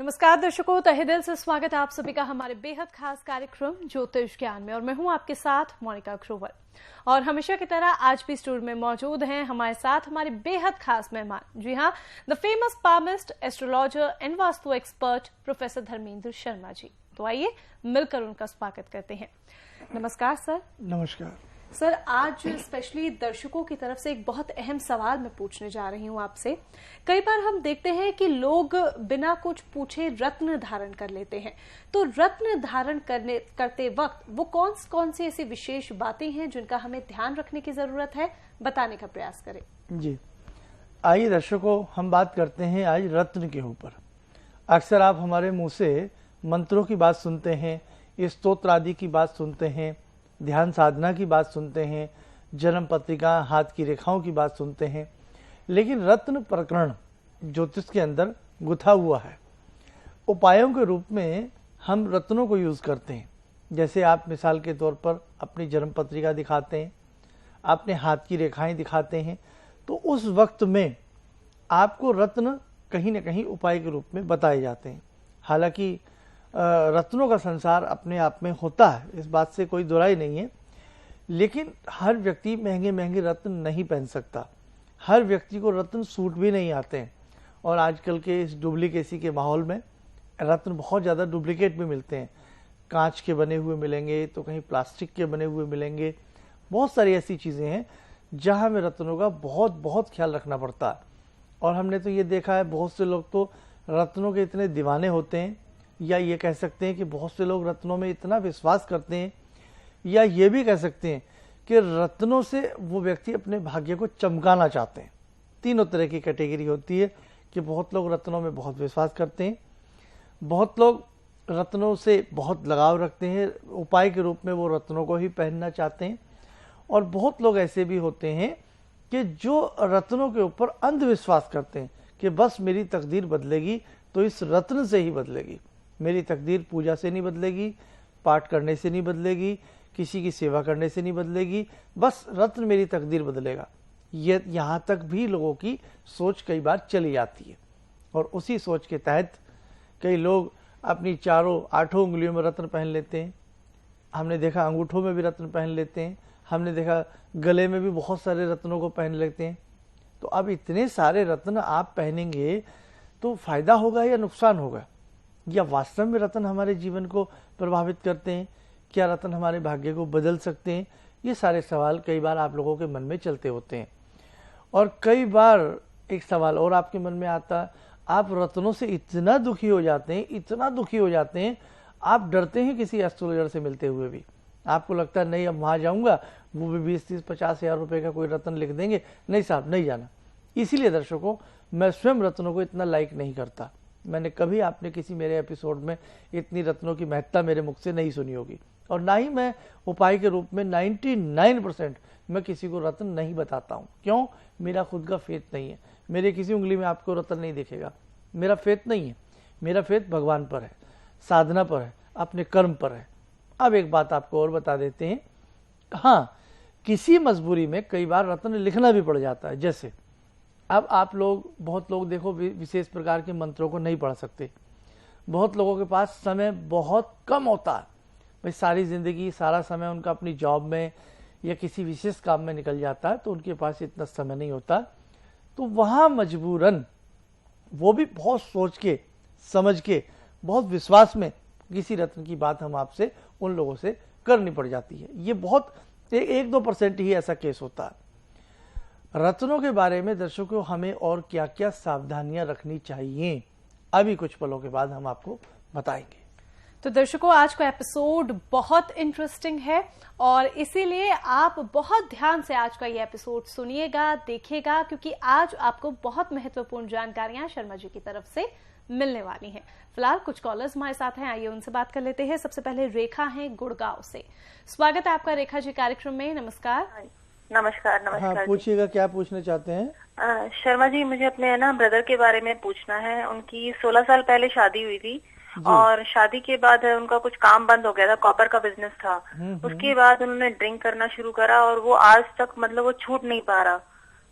नमस्कार दर्शकों, तहे दिल से स्वागत है आप सभी का हमारे बेहद खास कार्यक्रम ज्योतिष ज्ञान में। और मैं हूं आपके साथ मोनिका ग्रोवर। और हमेशा की तरह आज भी स्टूडियो में मौजूद हैं हमारे साथ हमारे बेहद खास मेहमान। जी हां, the famous palmist, astrologer and vastu expert professor Dharmendra Sharma ji. तो आइए मिलकर उनका स्वागत करते हैं। नमस्कार सर। नमस्कार सर, आज स्पेशली दर्शकों की तरफ से एक बहुत अहम सवाल मैं पूछने जा रही हूं आपसे। कई बार हम देखते हैं कि लोग बिना कुछ पूछे रत्न धारण कर लेते हैं, तो रत्न धारण करते वक्त वो कौन सी ऐसी विशेष बातें हैं जिनका हमें ध्यान रखने की जरूरत है, बताने का प्रयास करें। जी, आइए दर्शकों, हम बात करते हैं आज रत्न के ऊपर। अक्सर आप हमारे मुंह से मंत्रों की बात सुनते हैं, स्तोत्र आदि की बात सुनते हैं, ध्यान साधना की बात सुनते हैं, जन्म पत्रिका, हाथ की रेखाओं की बात सुनते हैं, लेकिन रत्न प्रकरण ज्योतिष के अंदर गुथा हुआ है। उपायों के रूप में हम रत्नों को यूज करते हैं। जैसे आप मिसाल के तौर पर अपनी जन्म पत्रिका दिखाते हैं, अपने हाथ की रेखाएं दिखाते हैं, तो उस वक्त में आपको रत्न कहीं न कहीं उपाय के रूप में बताए जाते हैं। हालांकि रत्नों का संसार अपने आप में होता है, इस बात से कोई दुराई नहीं है, लेकिन हर व्यक्ति महंगे महंगे रत्न नहीं पहन सकता। हर व्यक्ति को रत्न सूट भी नहीं आते हैं। और आजकल के इस डुप्लीकेसी के माहौल में रत्न बहुत ज़्यादा डुप्लीकेट भी मिलते हैं। कांच के बने हुए मिलेंगे, तो कहीं प्लास्टिक के बने हुए मिलेंगे। बहुत सारी ऐसी चीज़ें हैं जहाँ हमें रत्नों का बहुत ख्याल रखना पड़ता है। और हमने तो ये देखा है, बहुत से लोग तो रत्नों के इतने दीवाने होते हैं, या ये कह सकते हैं कि बहुत से लोग रत्नों में इतना विश्वास करते हैं, या ये भी कह सकते हैं कि रत्नों से वो व्यक्ति अपने भाग्य को चमकाना चाहते हैं। तीनों तरह की कैटेगरी होती है कि बहुत लोग रत्नों में बहुत विश्वास करते हैं, बहुत लोग रत्नों से बहुत लगाव रखते हैं, उपाय के रूप में वो रत्नों को ही पहनना चाहते हैं, और बहुत लोग ऐसे भी होते हैं कि जो रत्नों के ऊपर अंधविश्वास करते हैं कि बस मेरी तकदीर बदलेगी तो इस रत्न से ही बदलेगी। मेरी तकदीर पूजा से नहीं बदलेगी, पाठ करने से नहीं बदलेगी, किसी की सेवा करने से नहीं बदलेगी, बस रत्न मेरी तकदीर बदलेगा। ये यहाँ तक भी लोगों की सोच कई बार चली जाती है। और उसी सोच के तहत कई लोग अपनी चारों 8 उंगलियों में रत्न पहन लेते हैं। हमने देखा अंगूठों में भी रत्न पहन लेते हैं, हमने देखा गले में भी बहुत सारे रत्नों को पहन लेते हैं। तो अब इतने सारे रत्न आप पहनेंगे तो फायदा होगा या नुकसान होगा? या वास्तव में रत्न हमारे जीवन को प्रभावित करते हैं? क्या रत्न हमारे भाग्य को बदल सकते हैं? ये सारे सवाल कई बार आप लोगों के मन में चलते होते हैं। और कई बार एक सवाल और आपके मन में आता है, आप रत्नों से इतना दुखी हो जाते हैं, इतना दुखी हो जाते हैं, आप डरते हैं किसी एस्ट्रोलॉजर से मिलते हुए भी। आपको लगता है नहीं, अब वहाँ जाऊँगा वो भी 20-30-50 हज़ार रुपये का कोई रत्न लिख देंगे, नहीं साहब नहीं जाना। इसीलिए दर्शकों, मैं स्वयं रत्नों को इतना लाइक नहीं करता। मैंने कभी आपने किसी मेरे एपिसोड में इतनी रत्नों की महत्ता मेरे मुख से नहीं सुनी होगी। और ना ही मैं उपाय के रूप में 99% मैं किसी को रत्न नहीं बताता हूँ। क्यों? मेरा खुद का फेथ नहीं है। मेरे किसी उंगली में आपको रत्न नहीं दिखेगा। मेरा फेथ नहीं है। मेरा फेथ भगवान पर है, साधना पर है, अपने कर्म पर है। अब एक बात आपको और बता देते हैं, हाँ, किसी मजबूरी में कई बार रत्न लिखना भी पड़ जाता है। जैसे अब आप लोग, बहुत लोग देखो विशेष प्रकार के मंत्रों को नहीं पढ़ सकते। बहुत लोगों के पास समय बहुत कम होता है, भाई सारी ज़िंदगी, सारा समय उनका अपनी जॉब में या किसी विशेष काम में निकल जाता है, तो उनके पास इतना समय नहीं होता। तो वहाँ मजबूरन वो भी बहुत सोच के, समझ के, बहुत विश्वास में किसी रत्न की बात हम आपसे, उन लोगों से करनी पड़ जाती है। ये बहुत 1-2% ही ऐसा केस होता है। रत्नों के बारे में दर्शकों हमें और क्या क्या सावधानियां रखनी चाहिए, अभी कुछ पलों के बाद हम आपको बताएंगे। तो दर्शकों, आज का एपिसोड बहुत इंटरेस्टिंग है और इसीलिए आप बहुत ध्यान से आज का ये एपिसोड सुनिएगा, देखिएगा, क्योंकि आज आपको बहुत महत्वपूर्ण जानकारियां शर्मा जी की तरफ से मिलने वाली हैं। फिलहाल कुछ कॉलर्स हमारे साथ हैं, आइए उनसे बात कर लेते हैं। सबसे पहले रेखा हैं गुड़गांव से। स्वागत है आपका रेखा जी कार्यक्रम में। नमस्कार। नमस्कार। हाँ, पूछिएगा, क्या पूछना चाहते हैं? शर्मा जी, मुझे अपने ब्रदर के बारे में पूछना है। उनकी 16 साल पहले शादी हुई थी और शादी के बाद उनका कुछ काम बंद हो गया था, कॉपर का बिजनेस था। उसके बाद उन्होंने ड्रिंक करना शुरू करा और वो आज तक वो छूट नहीं पा रहा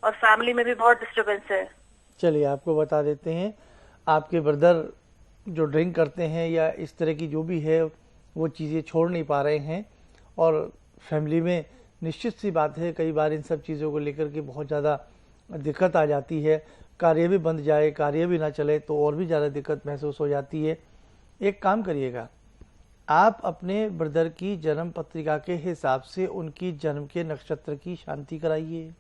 और फैमिली में भी बहुत डिस्टर्बेंस है। चलिए आपको बता देते हैं। आपके ब्रदर जो ड्रिंक करते हैं या इस तरह की जो भी है वो चीज़ें छोड़ नहीं पा रहे हैं, और फैमिली में निश्चित सी बात है कई बार इन सब चीज़ों को लेकर के बहुत ज़्यादा दिक्कत आ जाती है। कार्य भी बंद जाए, कार्य भी ना चले तो और भी ज़्यादा दिक्कत महसूस हो जाती है। एक काम करिएगा, आप अपने ब्रदर की जन्म पत्रिका के हिसाब से उनकी जन्म के नक्षत्र की शांति कराइए,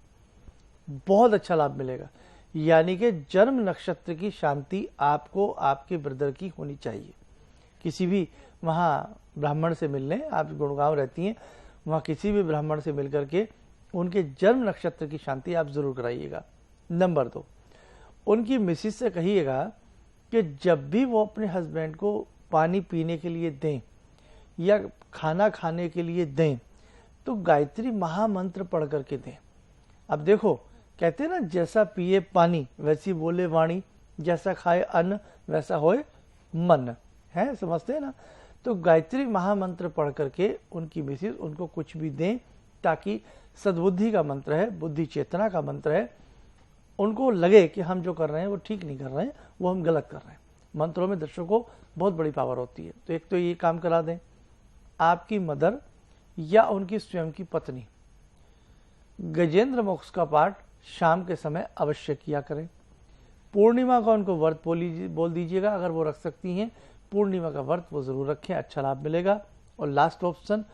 बहुत अच्छा लाभ मिलेगा। यानी कि जन्म नक्षत्र की शांति आपको आपके ब्रदर की होनी चाहिए। किसी भी वहाँ ब्राह्मण से मिल लें, आप गुड़गांव रहती हैं, वहाँ किसी भी ब्राह्मण से मिल करके उनके जन्म नक्षत्र की शांति आप जरूर कराइएगा। नंबर 2, उनकी मिसिस से कहिएगा कि जब भी वो अपने हस्बैंड को पानी पीने के लिए दें या खाना खाने के लिए दें तो गायत्री महामंत्र पढ़ करके दें। अब देखो, कहते हैं ना, जैसा पिए पानी वैसी बोले वाणी, जैसा खाए अन्न वैसा होए मन, है, समझते हैं ना। तो गायत्री महामंत्र पढ़ करके उनकी मिसिस उनको कुछ भी दें, ताकि सद्बुद्धि का मंत्र है, बुद्धि चेतना का मंत्र है, उनको लगे कि हम जो कर रहे हैं वो ठीक नहीं कर रहे हैं, वो हम गलत कर रहे हैं। मंत्रों में दर्शकों बहुत बड़ी पावर होती है। तो एक तो ये काम करा दें। आपकी मदर या उनकी स्वयं की पत्नी गजेंद्र मोक्ष का पाठ शाम के समय अवश्य किया करें। पूर्णिमा का उनको व्रत बोल दीजिएगा, अगर वो रख सकती हैं पूर्णिमा का व्रत वो जरूर रखें, अच्छा लाभ मिलेगा। और लास्ट ऑप्शन,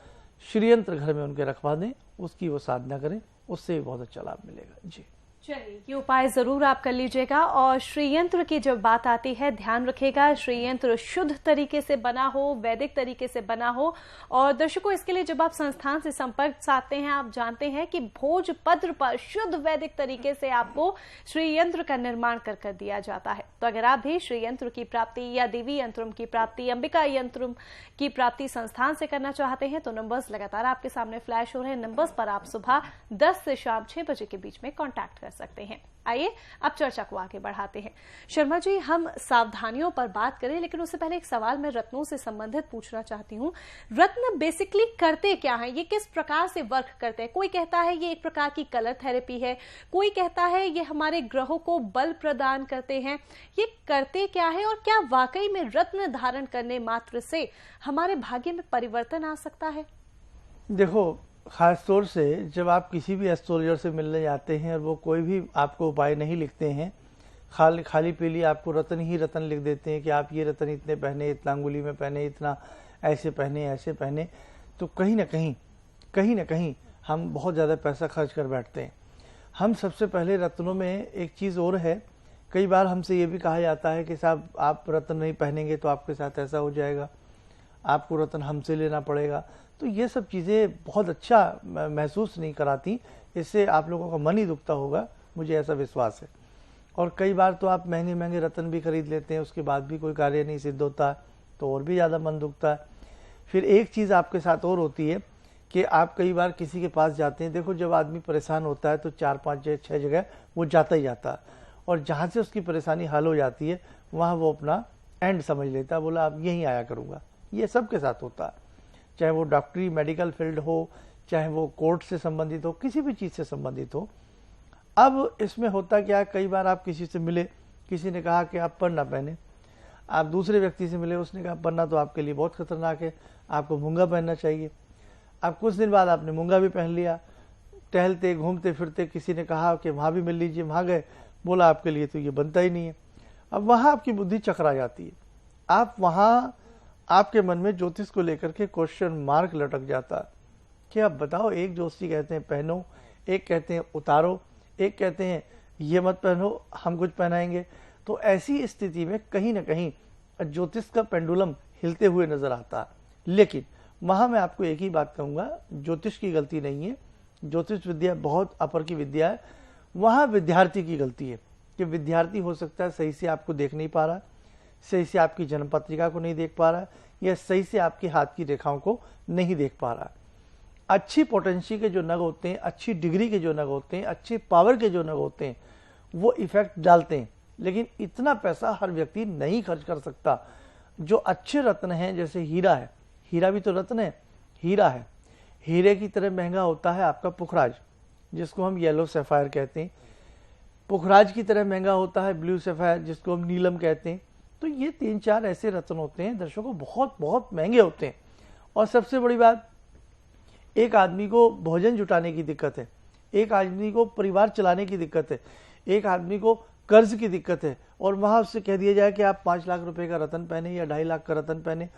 श्रीयंत्र घर में उनके रखवा दें, उसकी वो साधना करें, उससे भी बहुत अच्छा लाभ मिलेगा। जी चलिए, ये उपाय जरूर आप कर लीजिएगा। और श्रीयंत्र की जब बात आती है, ध्यान रखिएगा श्रीयंत्र शुद्ध तरीके से बना हो, वैदिक तरीके से बना हो। और दर्शकों, इसके लिए जब आप संस्थान से संपर्क साधते हैं, आप जानते हैं कि भोजपत्र पर शुद्ध वैदिक तरीके से आपको श्रीयंत्र का निर्माण कर दिया जाता है। तो अगर आप भी श्रीयंत्र की प्राप्ति या देवी यंत्रम की प्राप्ति, अंबिका यंत्रम की प्राप्ति संस्थान से करना चाहते हैं तो नंबर्स लगातार आपके सामने फ्लैश हो रहे हैं। नंबर्स पर आप सुबह 10 से शाम 6 बजे के बीच में कॉन्टैक्ट कर सकते हैं। आइए अब चर्चा को आगे बढ़ाते हैं। शर्मा जी, हम सावधानियों पर बात करें, लेकिन उससे पहले एक सवाल मैं रत्नों से संबंधित पूछना चाहती हूँ। रत्न बेसिकली करते क्या हैं? ये किस प्रकार से वर्क करते हैं? कोई कहता है ये एक प्रकार की कलर थेरेपी है, कोई कहता है ये हमारे ग्रहों को बल प्रदान करते हैं। ये करते क्या है, और क्या वाकई में रत्न धारण करने मात्र से हमारे भाग्य में परिवर्तन आ सकता है? देखो, खास तौर से जब आप किसी भी एस्ट्रोलॉजर से मिलने जाते हैं और वो कोई भी आपको उपाय नहीं लिखते हैं, खाली पीली आपको रत्न ही रत्न लिख देते हैं कि आप ये रत्न इतने पहने, इतना अंगुली में पहने, इतना ऐसे पहने, ऐसे पहने, तो कहीं ना कहीं हम बहुत ज़्यादा पैसा खर्च कर बैठते हैं। हम सबसे पहले रत्नों में एक चीज़ और है, कई बार हमसे ये भी कहा जाता है कि साहब आप रत्न नहीं पहनेंगे तो आपके साथ ऐसा हो जाएगा, आपको रत्न हमसे लेना पड़ेगा। तो ये सब चीज़ें बहुत अच्छा महसूस नहीं कराती, इससे आप लोगों का मन ही दुखता होगा, मुझे ऐसा विश्वास है। और कई बार तो आप महंगे महंगे रत्न भी खरीद लेते हैं, उसके बाद भी कोई कार्य नहीं सिद्ध होता, तो और भी ज़्यादा मन दुखता है। फिर एक चीज़ आपके साथ और होती है कि आप कई बार किसी के पास जाते हैं। देखो, जब आदमी परेशान होता है तो 4, 5 जगह 6 जगह वो जाता ही जाता है, और जहाँ से उसकी परेशानी हल हो जाती है वहाँ वो अपना एंड समझ लेता है, बोला अब यहीं आया करूँगा। ये सबके साथ होता है, चाहे वो डॉक्टरी मेडिकल फील्ड हो, चाहे वो कोर्ट से संबंधित हो, किसी भी चीज़ से संबंधित हो। अब इसमें होता क्या, कई बार आप किसी से मिले, किसी ने कहा कि आप पन्ना पहने, आप दूसरे व्यक्ति से मिले, उसने कहा पन्ना तो आपके लिए बहुत खतरनाक है, आपको मूंगा पहनना चाहिए। अब कुछ दिन बाद आपने मूंगा भी पहन लिया, टहलते घूमते फिरते किसी ने कहा कि वहाँ भी मिल लीजिए, वहाँ गए, बोला आपके लिए तो ये बनता ही नहीं है। अब वहाँ आपकी बुद्धि चकरा जाती है, आप वहाँ आपके मन में ज्योतिष को लेकर के क्वेश्चन मार्क लटक जाता कि अब बताओ, एक ज्योतिषी कहते हैं पहनो, एक कहते हैं उतारो, एक कहते हैं ये मत पहनो, हम कुछ पहनाएंगे। तो ऐसी स्थिति में कहीं ना कहीं ज्योतिष का पेंडुलम हिलते हुए नजर आता है। लेकिन वहाँ मैं आपको एक ही बात कहूँगा, ज्योतिष की गलती नहीं है, ज्योतिष विद्या बहुत अपर की विद्या है। वहाँ विद्यार्थी की गलती है कि विद्यार्थी हो सकता है सही से आपको देख नहीं पा रहा, सही से आपकी जन्म पत्रिका को नहीं देख पा रहा, या सही से आपके हाथ की रेखाओं को नहीं देख पा रहा। अच्छी पोटेंशियल के जो नग होते हैं, अच्छी डिग्री के जो नग होते हैं, अच्छे पावर के जो नग होते हैं, वो इफेक्ट डालते हैं। लेकिन इतना पैसा हर व्यक्ति नहीं खर्च कर सकता। जो अच्छे रत्न हैं, जैसे हीरा है, हीरा भी तो रत्न है, हीरा है, हीरे की तरह महंगा होता है आपका पुखराज, जिसको हम येलो सैफायर कहते हैं। पुखराज की तरह महंगा होता है ब्लू सैफायर, जिसको हम नीलम कहते हैं। तो ये 3-4 ऐसे रत्न होते हैं दर्शकों, बहुत बहुत महंगे होते हैं। और सबसे बड़ी बात, एक आदमी को भोजन जुटाने की दिक्कत है, एक आदमी को परिवार चलाने की दिक्कत है, एक आदमी को कर्ज की दिक्कत है, और वहां उससे कह दिया जाए कि आप 5 लाख रुपए का रत्न पहने या 2.5 लाख का रत्न पहने।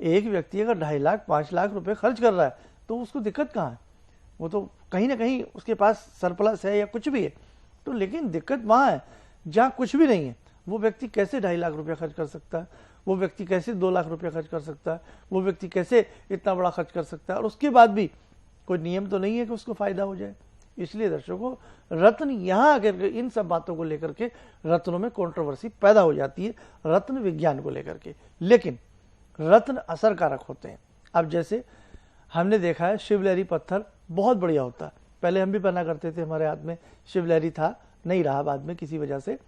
एक व्यक्ति अगर 2.5 लाख 5 लाख रुपए खर्च कर रहा है तो उसको दिक्कत कहाँ है? वो तो कहीं ना कहीं उसके पास सरप्लस है या कुछ भी है। तो लेकिन दिक्कत वहां है जहाँ कुछ भी नहीं है। वो व्यक्ति कैसे 2.5 लाख रुपया खर्च कर सकता है? वो व्यक्ति कैसे 2 लाख रुपया खर्च कर सकता है? वो व्यक्ति कैसे इतना बड़ा खर्च कर सकता है? और उसके बाद भी कोई नियम तो नहीं है कि उसको फायदा हो जाए। इसलिए दर्शकों, रत्न यहाँ आकर इन सब बातों को लेकर के रत्नों में कंट्रोवर्सी पैदा हो जाती है, रत्न विज्ञान को लेकर के। लेकिन रत्न असरकारक होते हैं। अब जैसे हमने देखा है, शिवलहरी पत्थर बहुत बढ़िया होता है। पहले हम भी पहना करते थे, हमारे हाथ में शिवलहरी था, नहीं रहा बाद में किसी वजह से।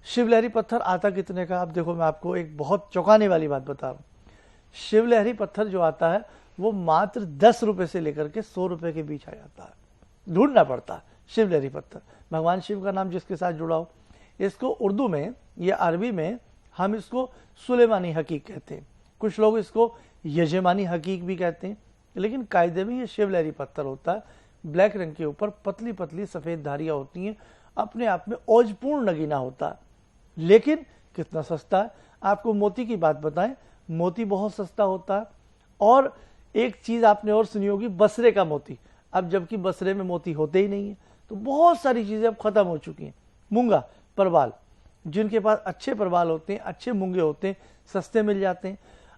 शिवलहरी पत्थर आता कितने का? अब देखो, मैं आपको एक बहुत चौंकाने वाली बात बता रहा हूँ। शिवलहरी पत्थर जो आता है वो मात्र 10 रुपए से लेकर के 100 रुपए के बीच आ जाता है। ढूंढना पड़ता है शिवलहरी पत्थर, भगवान शिव का नाम जिसके साथ जुड़ा हो। इसको उर्दू में या अरबी में हम इसको सुलेमानी हकीक कहते हैं, कुछ लोग इसको यजमानी हकीक भी कहते हैं, लेकिन कायदे में ये शिवलहरी पत्थर होता है। ब्लैक रंग के ऊपर पतली पतली सफेद धारियां होती हैं, अपने आप में ओजपूर्ण नगीना होता है। लेकिन कितना सस्ता है। आपको मोती की बात बताएं, मोती बहुत सस्ता होता है। और एक चीज आपने और सुनी होगी, बसरे का मोती। अब जबकि बसरे में मोती होते ही नहीं है, तो बहुत सारी चीजें अब खत्म हो चुकी हैं। मूंगा, परवाल, जिनके पास अच्छे परवाल होते हैं, अच्छे मूंगे होते हैं, सस्ते मिल जाते हैं।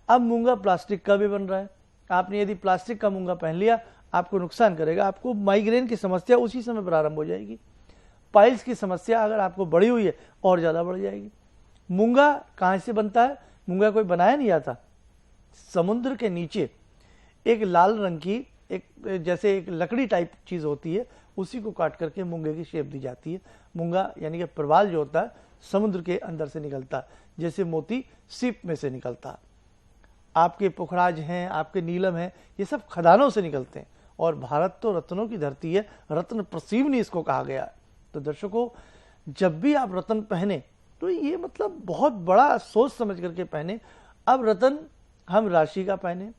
अब मूंगा प्लास्टिक का भी बन रहा है। आपने यदि प्लास्टिक का मूंगा पहन लिया, आपको नुकसान करेगा। आपको माइग्रेन की समस्या उसी समय प्रारंभ हो जाएगी। पाइल्स की समस्या अगर आपको बढ़ी हुई है और ज्यादा बढ़ जाएगी। मूंगा कहां से बनता है? मूंगा कोई बनाया नहीं जाता। समुद्र के नीचे एक लाल रंग की एक जैसे एक लकड़ी टाइप चीज होती है, उसी को काट करके मूंगे की शेप दी जाती है। मूंगा यानी कि परवाल जो होता है समुद्र के अंदर से निकलता है, जैसे मोती सीप में से निकलता है। आपके पुखराज हैं, आपके नीलम हैं, ये सब खदानों से निकलते हैं। और भारत तो रत्नों की धरती है, रत्न प्रसीवनी इसको कहा गया है। तो दर्शकों, जब भी आप रत्न पहने तो ये मतलब बहुत बड़ा सोच समझ करके पहने। अब रत्न हम राशि का पहने,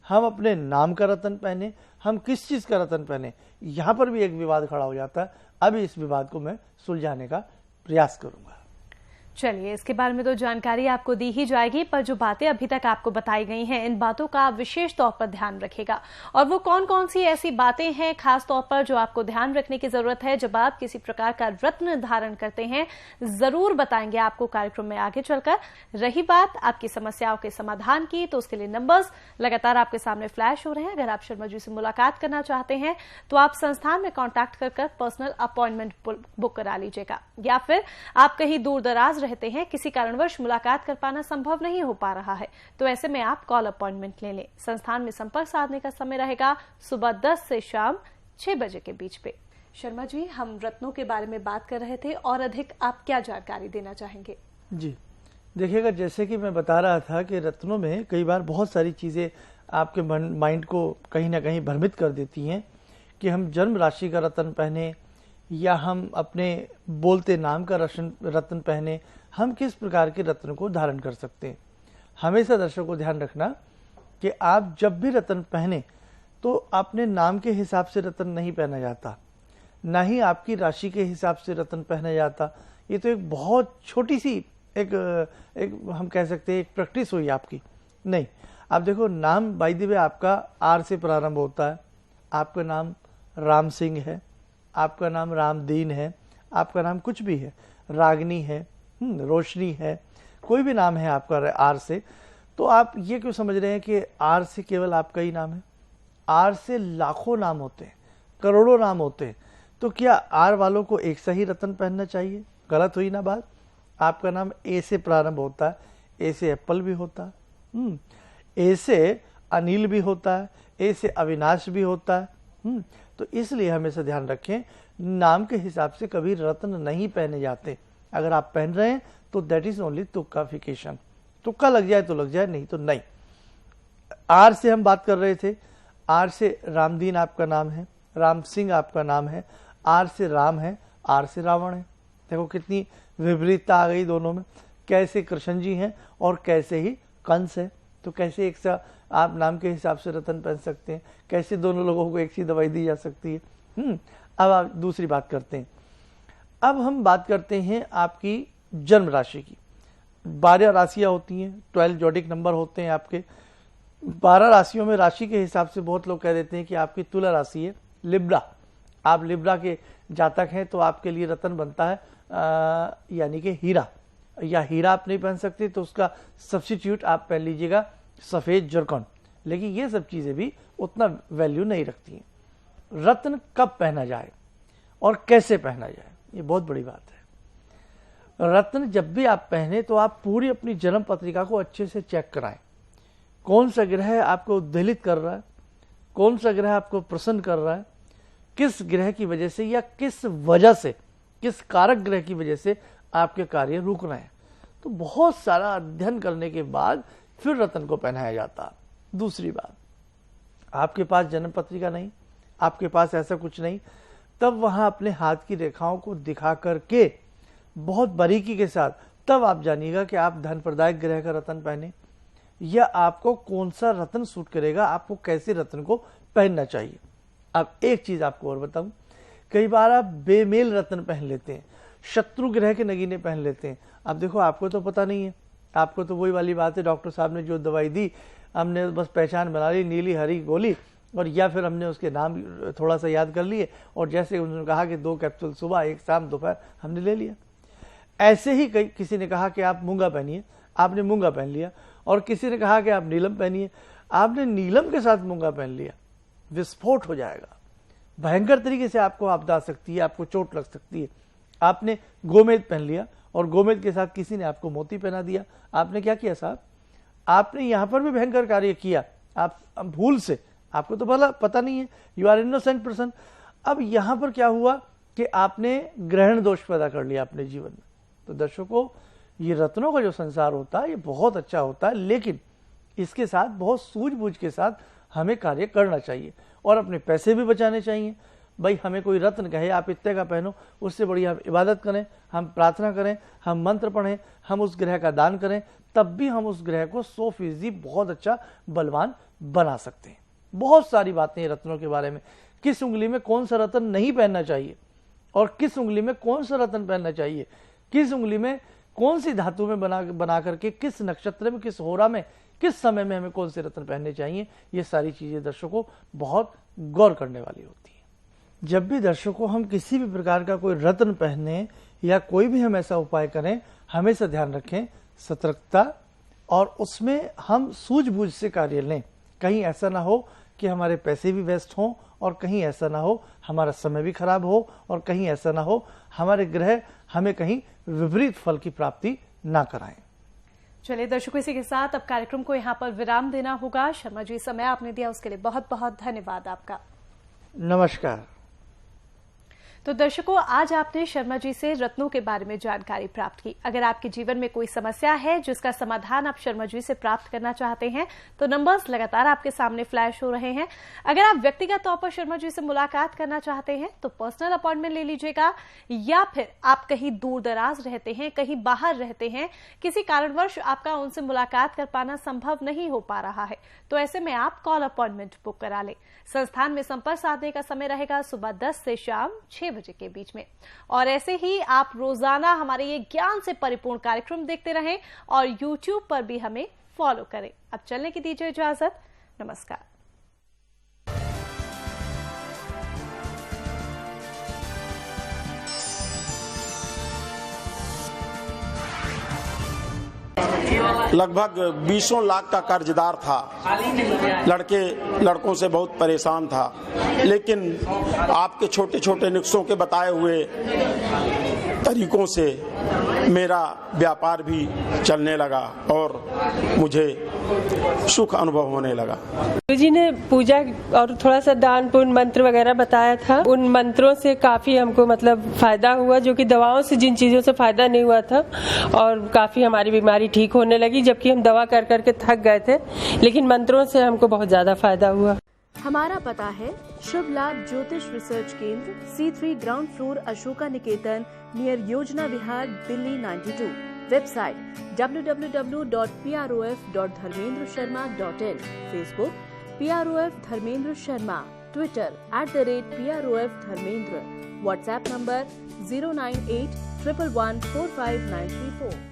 हम अपने नाम का रत्न पहने, हम किस चीज का रत्न पहने, यहां पर भी एक विवाद खड़ा हो जाता है। अभी इस विवाद को मैं सुलझाने का प्रयास करूंगा। चलिए, इसके बारे में तो जानकारी आपको दी ही जाएगी, पर जो बातें अभी तक आपको बताई गई हैं, इन बातों का आप विशेष तौर पर ध्यान रखेगा। और वो कौन कौन सी ऐसी बातें हैं खास तौर पर जो आपको ध्यान रखने की जरूरत है जब आप किसी प्रकार का रत्न धारण करते हैं, जरूर बताएंगे आपको कार्यक्रम में आगे चलकर। रही बात आपकी समस्याओं के समाधान की, तो उसके लिए नंबर्स लगातार आपके सामने फ्लैश हो रहे हैं। अगर आप शर्मा जी से मुलाकात करना चाहते हैं तो आप संस्थान में कॉन्टैक्ट कर पर्सनल अपॉइंटमेंट बुक करा लीजिएगा, या फिर आप कहीं दूर दराज रहते हैं, किसी कारणवश मुलाकात कर पाना संभव नहीं हो पा रहा है, तो ऐसे में आप कॉल अपॉइंटमेंट ले लें। संस्थान में संपर्क साधने का समय रहेगा सुबह 10 से शाम 6 बजे के बीच पे। शर्मा जी, हम रत्नों के बारे में बात कर रहे थे, और अधिक आप क्या जानकारी देना चाहेंगे? जी देखिएगा, जैसे कि मैं बता रहा था कि रत्नों में कई बार बहुत सारी चीजें आपके माइंड को कहीं ना कहीं भ्रमित कर देती हैं कि हम जन्म राशि का रत्न पहने या हम अपने बोलते नाम का रत्न पहने, हम किस प्रकार के रत्न को धारण कर सकते हैं। हमेशा दर्शकों को ध्यान रखना कि आप जब भी रत्न पहने तो अपने नाम के हिसाब से रत्न नहीं पहना जाता, ना ही आपकी राशि के हिसाब से रत्न पहना जाता। ये तो एक बहुत छोटी सी एक हम कह सकते हैं एक प्रैक्टिस हुई आपकी। नहीं, आप देखो, नाम बाय द वे आपका आर से प्रारंभ होता है। आपका नाम राम सिंह है, आपका नाम रामदीन है, आपका नाम कुछ भी है, रागनी है, रोशनी है, कोई भी नाम है आपका आर से, तो आप ये क्यों समझ रहे हैं कि आर से केवल आपका ही नाम है? आर से लाखों नाम होते हैं, करोड़ों नाम होते हैं। तो क्या आर वालों को एक सही रत्न पहनना चाहिए? गलत हुई ना बात। आपका नाम ए से प्रारंभ होता है, ए से एप्पल भी होता है, ए से अनिल भी होता है, ए से अविनाश भी होता है। तो इसलिए हमेशा ध्यान रखें, नाम के हिसाब से कभी रत्न नहीं पहने जाते। अगर आप पहन रहे हैं तो दैट इज ओनली तुक्काफिकेशन। तुक्का लग जाए तो लग जाए, नहीं तो नहीं। आर से हम बात कर रहे थे, आर से रामदीन आपका नाम है, राम सिंह आपका नाम है, आर से राम है, आर से रावण है। देखो कितनी विपरीतता आ गई दोनों में। कैसे कृष्ण जी हैं और कैसे ही कंस है। तो कैसे एक सा आप नाम के हिसाब से रत्न पहन सकते हैं, कैसे दोनों लोगों को एक सी दवाई दी जा सकती है। अब आप दूसरी बात करते हैं। अब हम बात करते हैं आपकी जन्म राशि की। 12 राशियां होती हैं, 12 जोडिक नंबर होते हैं आपके। 12 राशियों में राशि के हिसाब से बहुत लोग कह देते हैं कि आपकी तुला राशि है, लिब्रा, आप लिब्रा के जातक हैं तो आपके लिए रत्न बनता है यानी कि हीरा, या हीरा आप नहीं पहन सकते तो उसका सब्स्टिट्यूट आप पहन लीजिएगा सफेद जरकन। लेकिन ये सब चीजें भी उतना वैल्यू नहीं रखती हैं। रत्न कब पहना जाए और कैसे पहना जाए, ये बहुत बड़ी बात है। रत्न जब भी आप पहने तो आप पूरी अपनी जन्म पत्रिका को अच्छे से चेक कराएं। कौन सा ग्रह आपको उद्वेलित कर रहा है, कौन सा ग्रह आपको प्रसन्न कर रहा है, किस ग्रह की वजह से या किस वजह से, किस कारक ग्रह की वजह से आपके कार्य रुक रहे हैं। तो बहुत सारा अध्ययन करने के बाद फिर रत्न को पहनाया जाता है। दूसरी बात, आपके पास जन्म पत्रिका नहीं, आपके पास ऐसा कुछ नहीं, तब वहां अपने हाथ की रेखाओं को दिखा करके बहुत बारीकी के साथ तब आप जानिएगा कि आप धन प्रदायक ग्रह का रत्न पहने या आपको कौन सा रत्न सूट करेगा, आपको कैसे रत्न को पहनना चाहिए। अब एक चीज आपको और बताऊं, कई बार आप बेमेल रत्न पहन लेते हैं, शत्रु ग्रह के नगीने पहन लेते हैं। अब देखो आपको तो पता नहीं है, आपको तो वही वाली बात है, डॉक्टर साहब ने जो दवाई दी हमने बस पहचान बना ली, नीली हरी गोली, और या फिर हमने उसके नाम थोड़ा सा याद कर लिए और जैसे उन्होंने कहा कि 2 कैप्सूल सुबह 1 शाम दोपहर, हमने ले लिया। ऐसे ही किसी ने कहा कि आप मूंगा पहनिए, आपने मूंगा पहन लिया, और किसी ने कहा कि आप नीलम पहनिए, आपने नीलम के साथ मूंगा पहन लिया। विस्फोट हो जाएगा, भयंकर तरीके से आपको आपदा आ सकती है, आपको चोट लग सकती है। आपने गोमेद पहन लिया और गोमेद के साथ किसी ने आपको मोती पहना दिया, आपने क्या किया साहब, आपने यहां पर भी भयंकर कार्य किया, आप भूल से, आपको तो भला पता नहीं है, यू आर इनोसेंट पर्सन। अब यहां पर क्या हुआ कि आपने ग्रहण दोष पैदा कर लिया अपने जीवन में। तो दर्शकों, ये रत्नों का जो संसार होता है ये बहुत अच्छा होता है, लेकिन इसके साथ बहुत सूझबूझ के साथ हमें कार्य करना चाहिए और अपने पैसे भी बचाने चाहिए। भाई हमें कोई रत्न कहे आप इतने का पहनो, उससे बड़ी हम इबादत करें, हम प्रार्थना करें, हम मंत्र पढ़ें, हम उस ग्रह का दान करें, तब भी हम उस ग्रह को 100% बहुत अच्छा बलवान बना सकते हैं। बहुत सारी बातें रत्नों के बारे में, किस उंगली में कौन सा रत्न नहीं पहनना चाहिए और किस उंगली में कौन सा रत्न पहनना चाहिए, किस उंगली में कौन सी धातु में बना करके, किस नक्षत्र में, किस होरा में, किस समय में हमें कौन से रत्न पहनने चाहिए, ये सारी चीजें दर्शकों बहुत गौर करने वाली होती है। जब भी दर्शकों हम किसी भी प्रकार का कोई रत्न पहने या कोई भी हम ऐसा उपाय करें, हमेशा ध्यान रखें सतर्कता, और उसमें हम सूझबूझ से कार्य लें। कहीं ऐसा ना हो कि हमारे पैसे भी वेस्ट हों, और कहीं ऐसा ना हो हमारा समय भी खराब हो, और कहीं ऐसा ना हो हमारे ग्रह हमें कहीं विपरीत फल की प्राप्ति ना कराएं। चलिए दर्शकों, इसी के साथ अब कार्यक्रम को यहाँ पर विराम देना होगा। शर्मा जी, समय आपने दिया उसके लिए बहुत बहुत धन्यवाद आपका। नमस्कार। तो दर्शकों, आज आपने शर्मा जी से रत्नों के बारे में जानकारी प्राप्त की। अगर आपके जीवन में कोई समस्या है जिसका समाधान आप शर्मा जी से प्राप्त करना चाहते हैं तो नंबर्स लगातार आपके सामने फ्लैश हो रहे हैं। अगर आप व्यक्तिगत तौर पर शर्मा जी से मुलाकात करना चाहते हैं तो पर्सनल अपॉइंटमेंट ले लीजिएगा, या फिर आप कहीं दूर दराज रहते हैं, कहीं बाहर रहते हैं, किसी कारणवश आपका उनसे मुलाकात कर पाना संभव नहीं हो पा रहा है, तो ऐसे में आप कॉल अपॉइंटमेंट बुक करा लें। संस्थान में संपर्क साधने का समय रहेगा सुबह 10 से शाम 6 बजे के बीच में। और ऐसे ही आप रोजाना हमारे ये ज्ञान से परिपूर्ण कार्यक्रम देखते रहें और YouTube पर भी हमें फॉलो करें। अब चलने की दीजिए इजाजत, नमस्कार। लगभग 20 लाख का कर्जदार था, लड़कों से बहुत परेशान था, लेकिन आपके छोटे छोटे नुस्खों के बताए हुए तरीकों से मेरा व्यापार भी चलने लगा और मुझे सुख अनुभव होने लगा। गुरुजी ने पूजा और थोड़ा सा दान पुण्य मंत्र वगैरह बताया था, उन मंत्रों से काफी हमको मतलब फायदा हुआ, जो कि दवाओं से जिन चीजों से फायदा नहीं हुआ था, और काफी हमारी बीमारी ठीक होने लगी, जबकि हम दवा कर करके थक गए थे, लेकिन मंत्रों से हमको बहुत ज्यादा फायदा हुआ। हमारा पता है शुभ लाभ ज्योतिष research Kendra, C3 ground floor, Ashoka Niketan, near Yojana Vihar, Delhi 92। Website www.prof.dharmendrasharma.in, Facebook PROF Dharmendra Sharma, Twitter @PROF Dharmendra, WhatsApp number 09811145934।